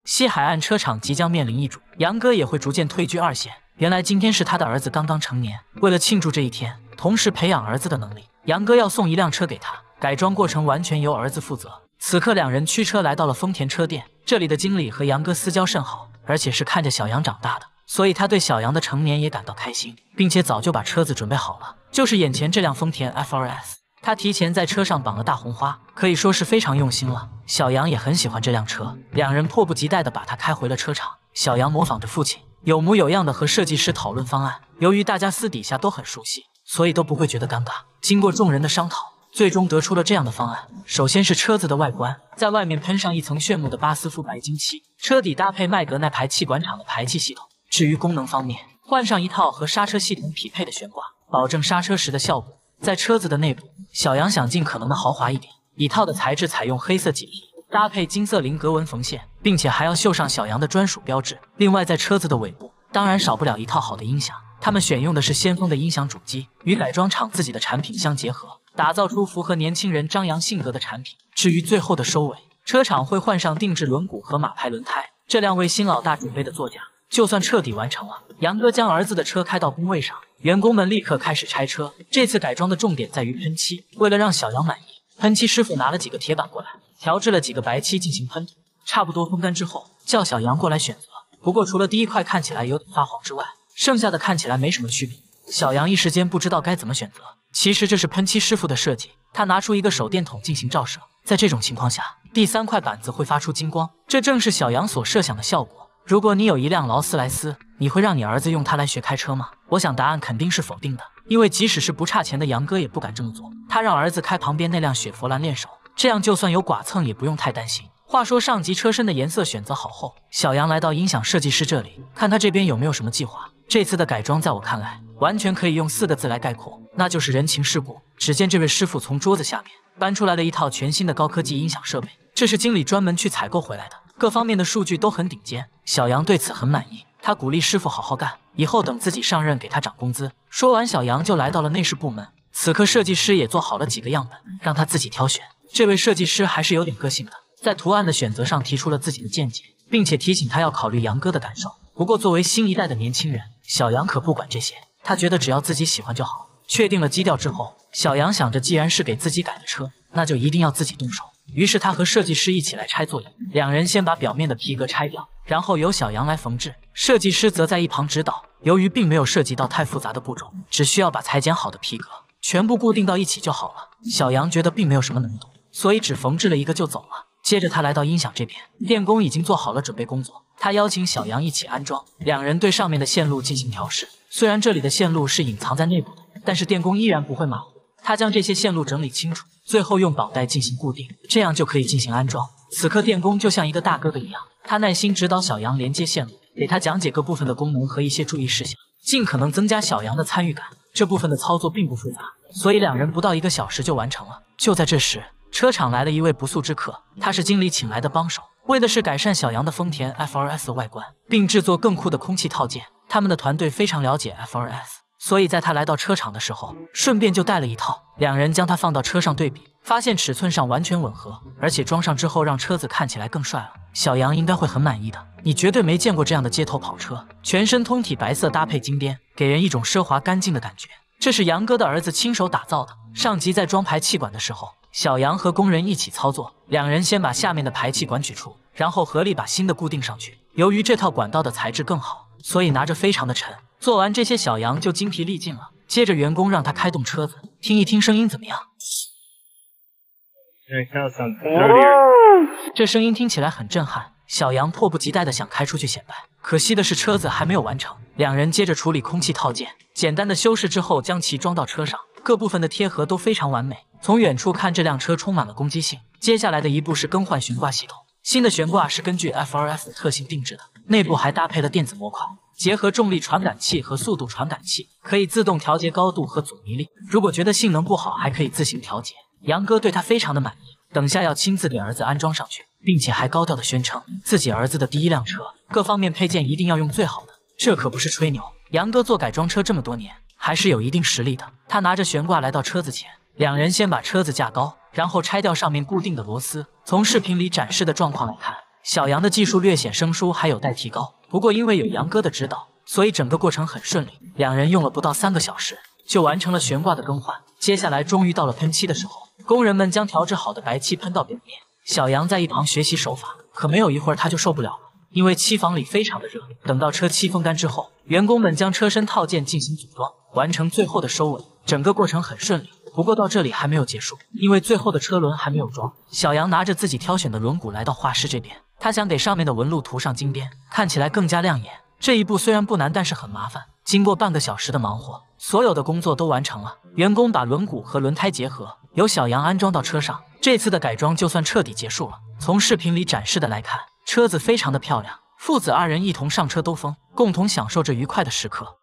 西海岸车厂即将面临易主，杨哥也会逐渐退居二线。原来今天是他的儿子刚刚成年，为了庆祝这一天，同时培养儿子的能力，杨哥要送一辆车给他，改装过程完全由儿子负责。此刻两人驱车来到了丰田车店，这里的经理和杨哥私交甚好，而且是看着小杨长大的，所以他对小杨的成年也感到开心，并且早就把车子准备好了，就是眼前这辆丰田 FRS。他提前在车上绑了大红花，可以说是非常用心了。小杨也很喜欢这辆车，两人迫不及待地把它开回了车厂。小杨模仿着父亲，有模有样的和设计师讨论方案。由于大家私底下都很熟悉，所以都不会觉得尴尬。经过众人的商讨，最终得出了这样的方案。首先是车子的外观，在外面喷上一层炫目的巴斯夫白金漆，车底搭配麦格奈排气管厂的排气系统。至于功能方面，换上一套和刹车系统匹配的悬挂，保证刹车时的效果。在车子的内部，小杨想尽可能的豪华一点，椅套的材质采用黑色麂皮，搭配金色菱格纹缝线，并且还要绣上小杨的专属标志。另外在车子的尾部，当然少不了一套好的音响，他们选用的是先锋的音响主机，与改装厂自己的产品相结合，打造出符合年轻人张扬性格的产品。至于最后的收尾，车厂会换上定制轮毂和马牌轮胎，这辆为新老大准备的座驾就算彻底完成了。杨哥将儿子的车开到工位上，员工们立刻开始拆车。这次改装的重点在于喷漆，为了让小杨满意，喷漆师傅拿了几个铁板过来，调制了几个白漆进行喷涂。差不多风干之后，叫小杨过来选择。不过除了第一块看起来有点发黄之外，剩下的看起来没什么区别。小杨一时间不知道该怎么选择。其实这是喷漆师傅的设计，他拿出一个手电筒进行照射，在这种情况下，第三块板子会发出金光，这正是小杨所设想的效果。如果你有一辆劳斯莱斯，你会让你儿子用它来学开车吗？我想答案肯定是否定的，因为即使是不差钱的杨哥也不敢这么做。他让儿子开旁边那辆雪佛兰练手，这样就算有剐蹭也不用太担心。话说上级车身的颜色选择好后，小杨来到音响设计师这里，看他这边有没有什么计划。这次的改装在我看来，完全可以用4个字来概括，那就是人情世故。只见这位师傅从桌子下面搬出来了一套全新的高科技音响设备，这是经理专门去采购回来的，各方面的数据都很顶尖。小杨对此很满意，他鼓励师傅好好干，以后等自己上任给他涨工资。说完，小杨就来到了内饰部门。此刻设计师也做好了几个样本，让他自己挑选。这位设计师还是有点个性的，在图案的选择上提出了自己的见解，并且提醒他要考虑杨哥的感受。不过作为新一代的年轻人，小杨可不管这些，他觉得只要自己喜欢就好。确定了基调之后，小杨想着既然是给自己改的车，那就一定要自己动手。于是他和设计师一起来拆座椅，两人先把表面的皮革拆掉，然后由小杨来缝制，设计师则在一旁指导。由于并没有涉及到太复杂的步骤，只需要把裁剪好的皮革全部固定到一起就好了。小杨觉得并没有什么难度，所以只缝制了一个就走了。接着他来到音响这边，电工已经做好了准备工作，他邀请小杨一起安装，两人对上面的线路进行调试。虽然这里的线路是隐藏在内部的，但是电工依然不会马虎，他将这些线路整理清楚，最后用绑带进行固定，这样就可以进行安装。此刻电工就像一个大哥哥一样，他耐心指导小杨连接线路，给他讲解各部分的功能和一些注意事项，尽可能增加小杨的参与感。这部分的操作并不复杂，所以两人不到1个小时就完成了。就在这时，车厂来了一位不速之客，他是经理请来的帮手，为的是改善小杨的丰田 FRS 的外观，并制作更酷的空气套件。他们的团队非常了解 FRS， 所以在他来到车厂的时候，顺便就带了一套。两人将它放到车上对比，发现尺寸上完全吻合，而且装上之后让车子看起来更帅了。小杨应该会很满意的，你绝对没见过这样的街头跑车，全身通体白色搭配金边，给人一种奢华干净的感觉。这是杨哥的儿子亲手打造的。上集在装排气管的时候，小杨和工人一起操作，两人先把下面的排气管取出，然后合力把新的固定上去。由于这套管道的材质更好，所以拿着非常的沉。做完这些，小杨就精疲力尽了。接着员工让他开动车子，听一听声音怎么样。这声音听起来很震撼，小杨迫不及待的想开出去显摆，可惜的是车子还没有完成。两人接着处理空气套件，简单的修饰之后将其装到车上，各部分的贴合都非常完美。从远处看，这辆车充满了攻击性。接下来的一步是更换悬挂系统，新的悬挂是根据 FRS 的特性定制的，内部还搭配了电子模块，结合重力传感器和速度传感器，可以自动调节高度和阻尼力。如果觉得性能不好，还可以自行调节。杨哥对他非常的满意，等下要亲自给儿子安装上去，并且还高调的宣称自己儿子的第1辆车，各方面配件一定要用最好的。这可不是吹牛，杨哥做改装车这么多年，还是有一定实力的。他拿着悬挂来到车子前，两人先把车子架高，然后拆掉上面固定的螺丝。从视频里展示的状况来看，小杨的技术略显生疏，还有待提高。不过因为有杨哥的指导，所以整个过程很顺利。两人用了不到3个小时，就完成了悬挂的更换。接下来终于到了喷漆的时候，工人们将调制好的白漆喷到表面。小杨在一旁学习手法，可没有一会儿他就受不了了，因为漆房里非常的热。等到车漆风干之后，员工们将车身套件进行组装，完成最后的收尾。整个过程很顺利。不过到这里还没有结束，因为最后的车轮还没有装。小杨拿着自己挑选的轮毂来到画室这边，他想给上面的纹路涂上金边，看起来更加亮眼。这一步虽然不难，但是很麻烦。经过半个小时的忙活，所有的工作都完成了。员工把轮毂和轮胎结合，由小杨安装到车上。这次的改装就算彻底结束了。从视频里展示的来看，车子非常的漂亮。父子2人一同上车兜风，共同享受着愉快的时刻。